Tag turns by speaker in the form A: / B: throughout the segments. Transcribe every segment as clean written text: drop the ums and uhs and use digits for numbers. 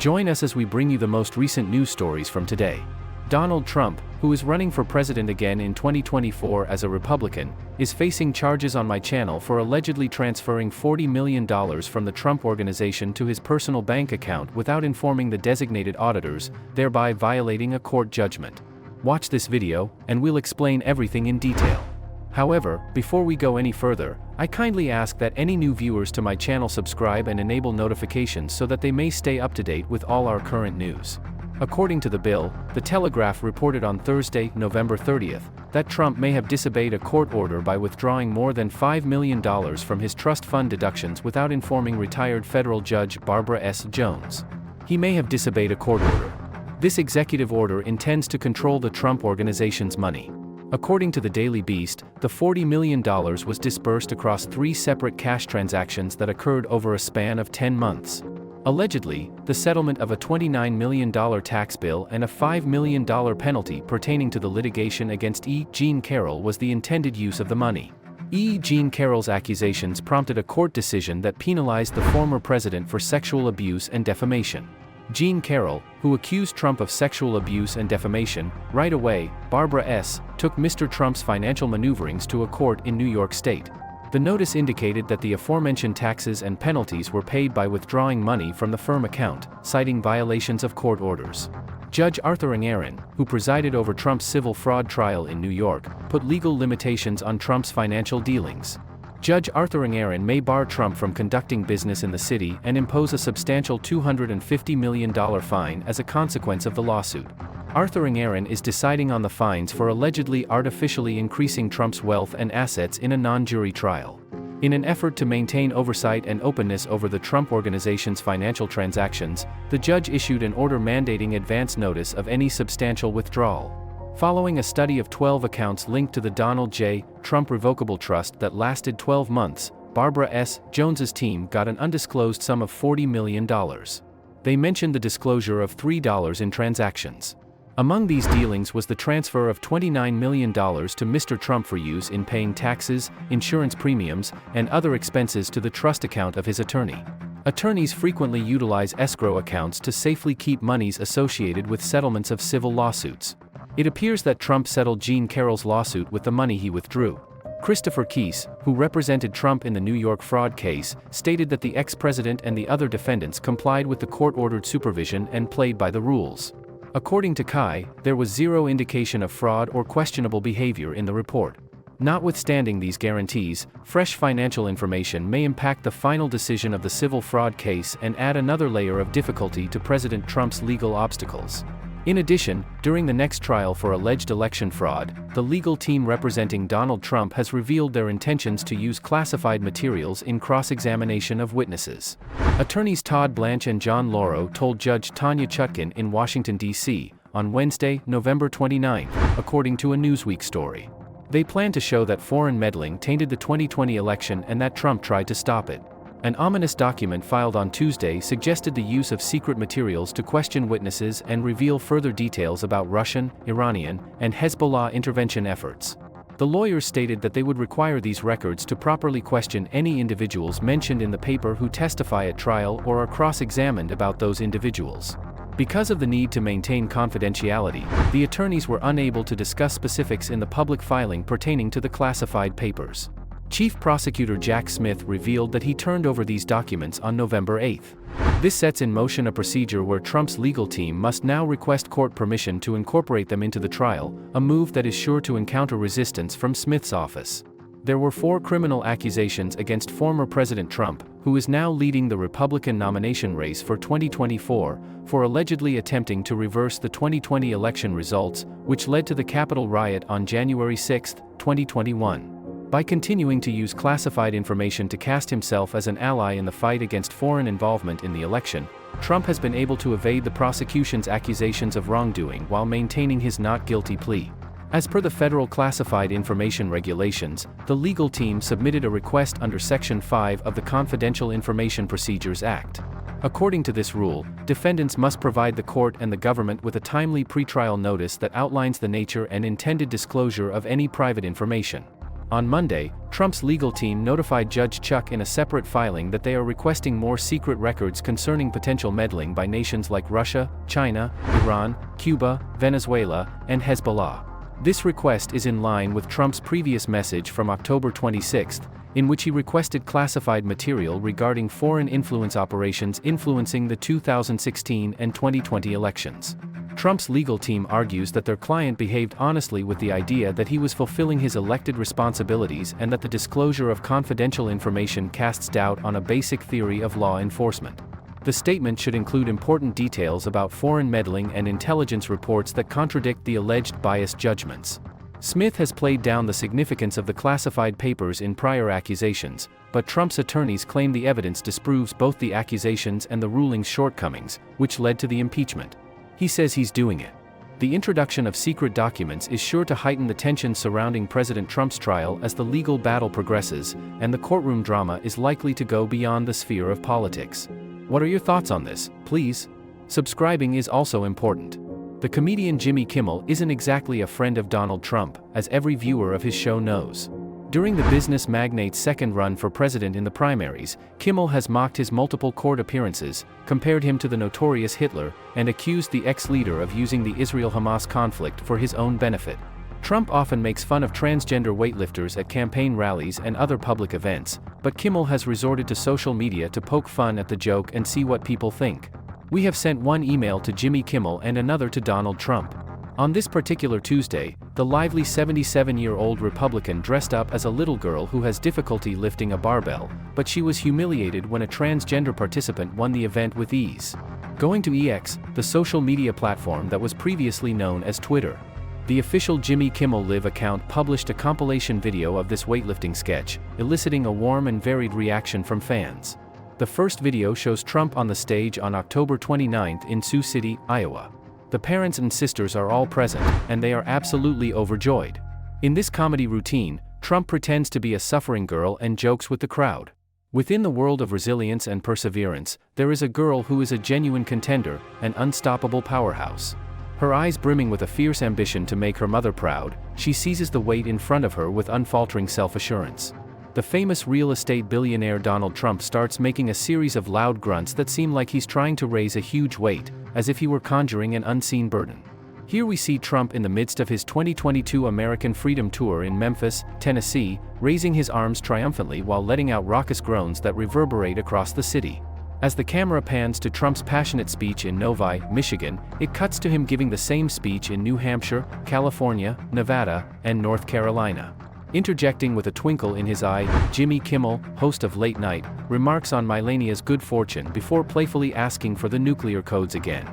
A: Join us as we bring you the most recent news stories from today. Donald Trump, who is running for president again in 2024 as a Republican, is facing charges on my channel for allegedly transferring $40 million from the Trump Organization to his personal bank account without informing the designated auditors, thereby violating a court judgment. Watch this video, and we'll explain everything in detail. However, before we go any further, I kindly ask that any new viewers to my channel subscribe and enable notifications so that they may stay up to date with all our current news. According to the bill, The Telegraph reported on Thursday, November 30th, that Trump may have disobeyed a court order by withdrawing more than $5 million from his trust fund deductions without informing retired federal judge Barbara S. Jones. He may have disobeyed a court order. This executive order intends to control the Trump Organization's money. According to the Daily Beast, the $40 million was disbursed across 3 separate cash transactions that occurred over a span of 10 months. Allegedly, the settlement of a $29 million tax bill and a $5 million penalty pertaining to the litigation against E. Jean Carroll was the intended use of the money. E. Jean Carroll's accusations prompted a court decision that penalized the former president for sexual abuse and defamation. Jean Carroll, who accused Trump of sexual abuse and defamation, right away, Barbara S., took Mr. Trump's financial maneuverings to a court in New York State. The notice indicated that the aforementioned taxes and penalties were paid by withdrawing money from the firm account, citing violations of court orders. Judge Arthur Engoron, who presided over Trump's civil fraud trial in New York, put legal limitations on Trump's financial dealings. Judge Arthur Engoron may bar Trump from conducting business in the city and impose a substantial $250 million fine as a consequence of the lawsuit. Arthur Engoron is deciding on the fines for allegedly artificially increasing Trump's wealth and assets in a non-jury trial. In an effort to maintain oversight and openness over the Trump Organization's financial transactions, the judge issued an order mandating advance notice of any substantial withdrawal. Following a study of 12 accounts linked to the Donald J. Trump Revocable Trust that lasted 12 months, Barbara S. Jones's team got an undisclosed sum of $40 million. They mentioned the disclosure of $3 in transactions. Among these dealings was the transfer of $29 million to Mr. Trump for use in paying taxes, insurance premiums, and other expenses to the trust account of his attorney. Attorneys frequently utilize escrow accounts to safely keep monies associated with settlements of civil lawsuits. It appears that Trump settled Jean Carroll's lawsuit with the money he withdrew. Christopher Keese, who represented Trump in the New York fraud case, stated that the ex-president and the other defendants complied with the court-ordered supervision and played by the rules. According to Kai, there was zero indication of fraud or questionable behavior in the report. Notwithstanding these guarantees, fresh financial information may impact the final decision of the civil fraud case and add another layer of difficulty to President Trump's legal obstacles. In addition, during the next trial for alleged election fraud, the legal team representing Donald Trump has revealed their intentions to use classified materials in cross-examination of witnesses. Attorneys Todd Blanche and John Lauro told Judge Tanya Chutkan in Washington, D.C., on Wednesday, November 29, according to a Newsweek story. They plan to show that foreign meddling tainted the 2020 election and that Trump tried to stop it. An ominous document filed on Tuesday suggested the use of secret materials to question witnesses and reveal further details about Russian, Iranian, and Hezbollah intervention efforts. The lawyers stated that they would require these records to properly question any individuals mentioned in the paper who testify at trial or are cross-examined about those individuals. Because of the need to maintain confidentiality, the attorneys were unable to discuss specifics in the public filing pertaining to the classified papers. Chief Prosecutor Jack Smith revealed that he turned over these documents on November 8. This sets in motion a procedure where Trump's legal team must now request court permission to incorporate them into the trial, a move that is sure to encounter resistance from Smith's office. There were 4 criminal accusations against former President Trump, who is now leading the Republican nomination race for 2024, for allegedly attempting to reverse the 2020 election results, which led to the Capitol riot on January 6, 2021. By continuing to use classified information to cast himself as an ally in the fight against foreign involvement in the election, Trump has been able to evade the prosecution's accusations of wrongdoing while maintaining his not guilty plea. As per the federal classified information regulations, the legal team submitted a request under Section 5 of the Confidential Information Procedures Act. According to this rule, defendants must provide the court and the government with a timely pretrial notice that outlines the nature and intended disclosure of any private information. On Monday, Trump's legal team notified Judge Chuck in a separate filing that they are requesting more secret records concerning potential meddling by nations like Russia, China, Iran, Cuba, Venezuela, and Hezbollah. This request is in line with Trump's previous message from October 26, in which he requested classified material regarding foreign influence operations influencing the 2016 and 2020 elections. Trump's legal team argues that their client behaved honestly with the idea that he was fulfilling his elected responsibilities and that the disclosure of confidential information casts doubt on a basic theory of law enforcement. The statement should include important details about foreign meddling and intelligence reports that contradict the alleged biased judgments. Smith has played down the significance of the classified papers in prior accusations, but Trump's attorneys claim the evidence disproves both the accusations and the ruling's shortcomings, which led to the impeachment. He says he's doing it. The introduction of secret documents is sure to heighten the tension surrounding President Trump's trial as the legal battle progresses, and the courtroom drama is likely to go beyond the sphere of politics. What are your thoughts on this? Please. Subscribing is also important. The comedian Jimmy Kimmel isn't exactly a friend of Donald Trump, as every viewer of his show knows. During the business magnate's second run for president in the primaries, Kimmel has mocked his multiple court appearances, compared him to the notorious Hitler, and accused the ex-leader of using the Israel-Hamas conflict for his own benefit. Trump often makes fun of transgender weightlifters at campaign rallies and other public events, but Kimmel has resorted to social media to poke fun at the joke and see what people think. We have sent one email to Jimmy Kimmel and another to Donald Trump. On this particular Tuesday, the lively 77-year-old Republican dressed up as a little girl who has difficulty lifting a barbell, but she was humiliated when a transgender participant won the event with ease. Going to X, the social media platform that was previously known as Twitter. The official Jimmy Kimmel Live account published a compilation video of this weightlifting sketch, eliciting a warm and varied reaction from fans. The first video shows Trump on the stage on October 29 in Sioux City, Iowa. The parents and sisters are all present, and they are absolutely overjoyed. In this comedy routine, Trump pretends to be a suffering girl and jokes with the crowd. Within the world of resilience and perseverance, there is a girl who is a genuine contender, an unstoppable powerhouse. Her eyes brimming with a fierce ambition to make her mother proud, she seizes the weight in front of her with unfaltering self-assurance. The famous real estate billionaire Donald Trump starts making a series of loud grunts that seem like he's trying to raise a huge weight, as if he were conjuring an unseen burden. Here we see Trump in the midst of his 2022 American Freedom Tour in Memphis, Tennessee, raising his arms triumphantly while letting out raucous groans that reverberate across the city. As the camera pans to Trump's passionate speech in Novi, Michigan, it cuts to him giving the same speech in New Hampshire, California, Nevada, and North Carolina. Interjecting with a twinkle in his eye, Jimmy Kimmel, host of Late Night, remarks on Melania's good fortune before playfully asking for the nuclear codes again.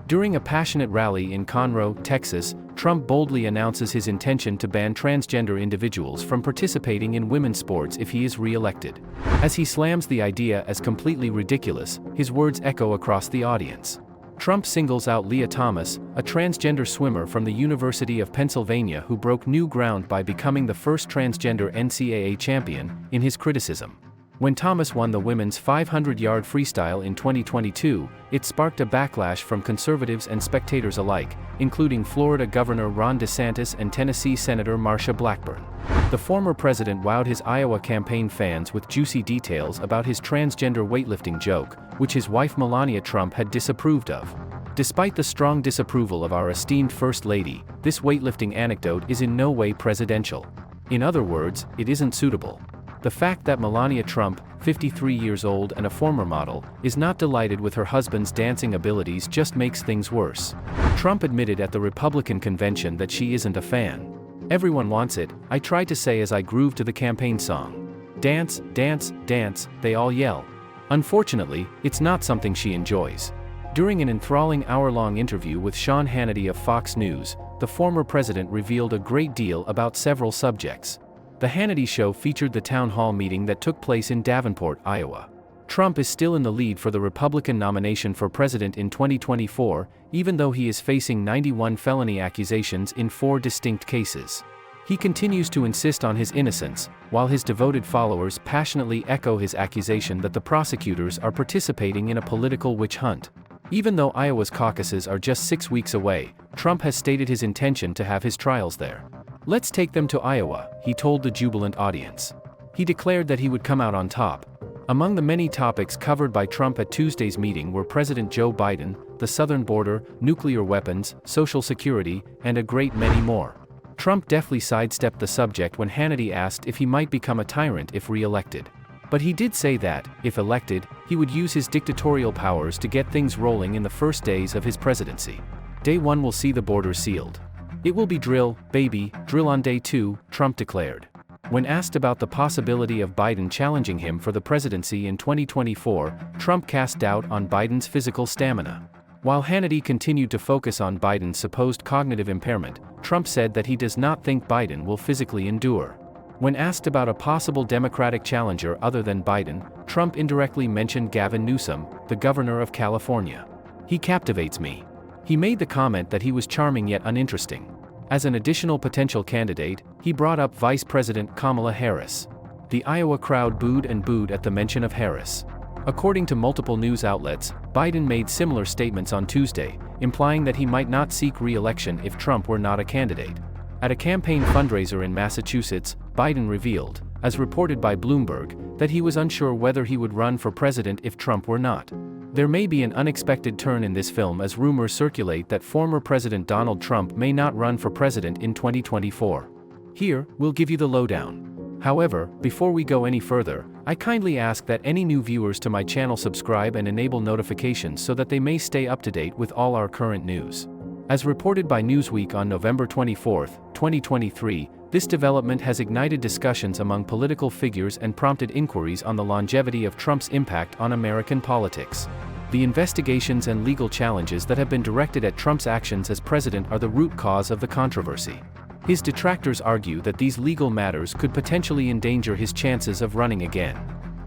A: During a passionate rally in Conroe, Texas, Trump boldly announces his intention to ban transgender individuals from participating in women's sports if he is re-elected. As he slams the idea as completely ridiculous, his words echo across the audience. Trump singles out Leah Thomas, a transgender swimmer from the University of Pennsylvania who broke new ground by becoming the first transgender NCAA champion, in his criticism. When Thomas won the women's 500-yard freestyle in 2022, it sparked a backlash from conservatives and spectators alike, including Florida Governor Ron DeSantis and Tennessee Senator Marsha Blackburn. The former president wowed his Iowa campaign fans with juicy details about his transgender weightlifting joke, which his wife Melania Trump had disapproved of. Despite the strong disapproval of our esteemed First Lady, this weightlifting anecdote is in no way presidential. In other words, it isn't suitable. The fact that Melania Trump, 53 years old and a former model, is not delighted with her husband's dancing abilities just makes things worse. Trump admitted at the Republican convention that she isn't a fan. "Everyone wants it," I tried to say as I grooved to the campaign song. "Dance, dance, dance," they all yell. Unfortunately, it's not something she enjoys. During an enthralling hour-long interview with Sean Hannity of Fox News, the former president revealed a great deal about several subjects. The Hannity Show featured the town hall meeting that took place in Davenport, Iowa. Trump is still in the lead for the Republican nomination for president in 2024, even though he is facing 91 felony accusations in 4 distinct cases. He continues to insist on his innocence, while his devoted followers passionately echo his accusation that the prosecutors are participating in a political witch hunt. Even though Iowa's caucuses are just 6 weeks away, Trump has stated his intention to have his trials there. "Let's take them to Iowa," he told the jubilant audience. He declared that he would come out on top. Among the many topics covered by Trump at Tuesday's meeting were President Joe Biden, the southern border, nuclear weapons, Social Security, and a great many more. Trump deftly sidestepped the subject when Hannity asked if he might become a tyrant if re-elected. But he did say that, if elected, he would use his dictatorial powers to get things rolling in the first days of his presidency. Day one will see the border sealed. It will be drill, baby, drill on day two, Trump declared. When asked about the possibility of Biden challenging him for the presidency in 2024, Trump cast doubt on Biden's physical stamina. While Hannity continued to focus on Biden's supposed cognitive impairment, Trump said that he does not think Biden will physically endure. When asked about a possible Democratic challenger other than Biden, Trump indirectly mentioned Gavin Newsom, the governor of California. "He captivates me." He made the comment that he was charming yet uninteresting. As an additional potential candidate, he brought up Vice President Kamala Harris. The Iowa crowd booed and booed at the mention of Harris. According to multiple news outlets, Biden made similar statements on Tuesday, implying that he might not seek re-election if Trump were not a candidate. At a campaign fundraiser in Massachusetts, Biden revealed, as reported by Bloomberg, that he was unsure whether he would run for president if Trump were not. There may be an unexpected turn in this film as rumors circulate that former President Donald Trump may not run for president in 2024. Here, we'll give you the lowdown. However, before we go any further, I kindly ask that any new viewers to my channel subscribe and enable notifications so that they may stay up to date with all our current news. As reported by Newsweek on November 24, 2023, this development has ignited discussions among political figures and prompted inquiries on the longevity of Trump's impact on American politics. The investigations and legal challenges that have been directed at Trump's actions as president are the root cause of the controversy. His detractors argue that these legal matters could potentially endanger his chances of running again.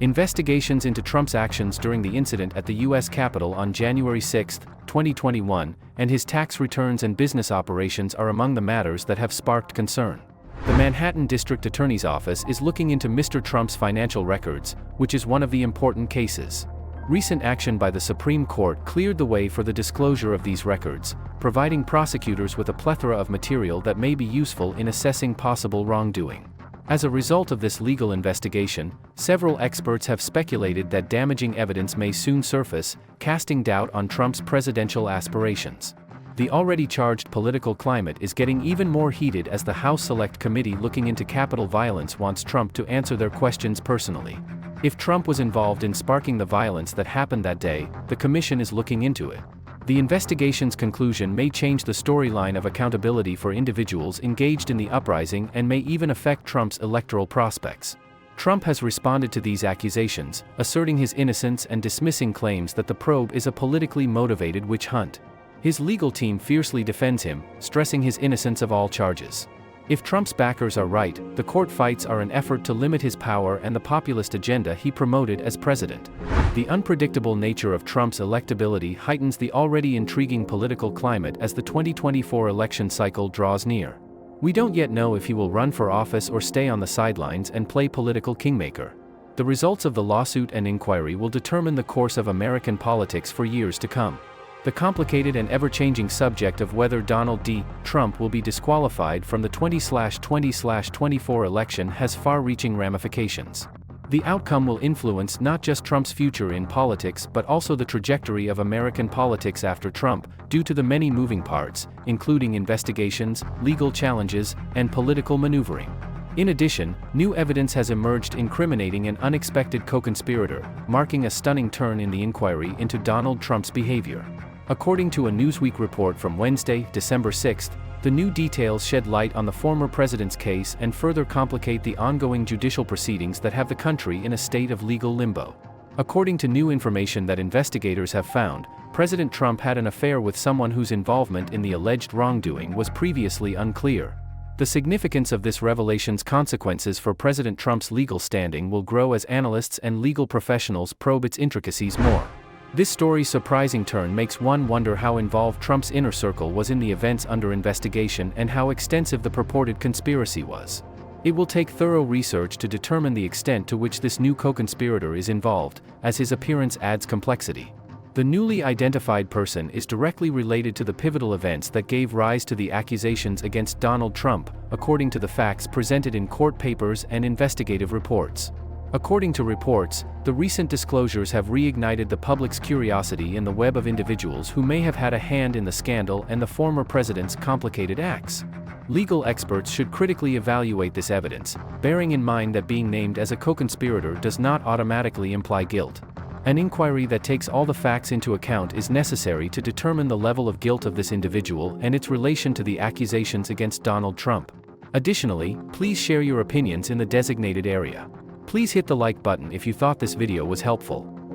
A: Investigations into Trump's actions during the incident at the U.S. Capitol on January 6, 2021, and his tax returns and business operations are among the matters that have sparked concern. The Manhattan District Attorney's Office is looking into Mr. Trump's financial records, which is one of the important cases. Recent action by the Supreme Court cleared the way for the disclosure of these records, providing prosecutors with a plethora of material that may be useful in assessing possible wrongdoing. As a result of this legal investigation, several experts have speculated that damaging evidence may soon surface, casting doubt on Trump's presidential aspirations. The already charged political climate is getting even more heated as the House Select Committee looking into Capitol violence wants Trump to answer their questions personally. If Trump was involved in sparking the violence that happened that day, the commission is looking into it. The investigation's conclusion may change the storyline of accountability for individuals engaged in the uprising and may even affect Trump's electoral prospects. Trump has responded to these accusations, asserting his innocence and dismissing claims that the probe is a politically motivated witch hunt. His legal team fiercely defends him, stressing his innocence of all charges. If Trump's backers are right, the court fights are an effort to limit his power and the populist agenda he promoted as president. The unpredictable nature of Trump's electability heightens the already intriguing political climate as the 2024 election cycle draws near. We don't yet know if he will run for office or stay on the sidelines and play political kingmaker. The results of the lawsuit and inquiry will determine the course of American politics for years to come. The complicated and ever-changing subject of whether Donald D. Trump will be disqualified from the 2020-2024 election has far-reaching ramifications. The outcome will influence not just Trump's future in politics but also the trajectory of American politics after Trump, due to the many moving parts, including investigations, legal challenges, and political maneuvering. In addition, new evidence has emerged incriminating an unexpected co-conspirator, marking a stunning turn in the inquiry into Donald Trump's behavior. According to a Newsweek report from Wednesday, December 6, the new details shed light on the former president's case and further complicate the ongoing judicial proceedings that have the country in a state of legal limbo. According to new information that investigators have found, President Trump had an affair with someone whose involvement in the alleged wrongdoing was previously unclear. The significance of this revelation's consequences for President Trump's legal standing will grow as analysts and legal professionals probe its intricacies more. This story's surprising turn makes one wonder how involved Trump's inner circle was in the events under investigation and how extensive the purported conspiracy was. It will take thorough research to determine the extent to which this new co-conspirator is involved, as his appearance adds complexity. The newly identified person is directly related to the pivotal events that gave rise to the accusations against Donald Trump, according to the facts presented in court papers and investigative reports. According to reports, the recent disclosures have reignited the public's curiosity in the web of individuals who may have had a hand in the scandal and the former president's complicated acts. Legal experts should critically evaluate this evidence, bearing in mind that being named as a co-conspirator does not automatically imply guilt. An inquiry that takes all the facts into account is necessary to determine the level of guilt of this individual and its relation to the accusations against Donald Trump. Additionally, please share your opinions in the designated area. Please hit the like button if you thought this video was helpful.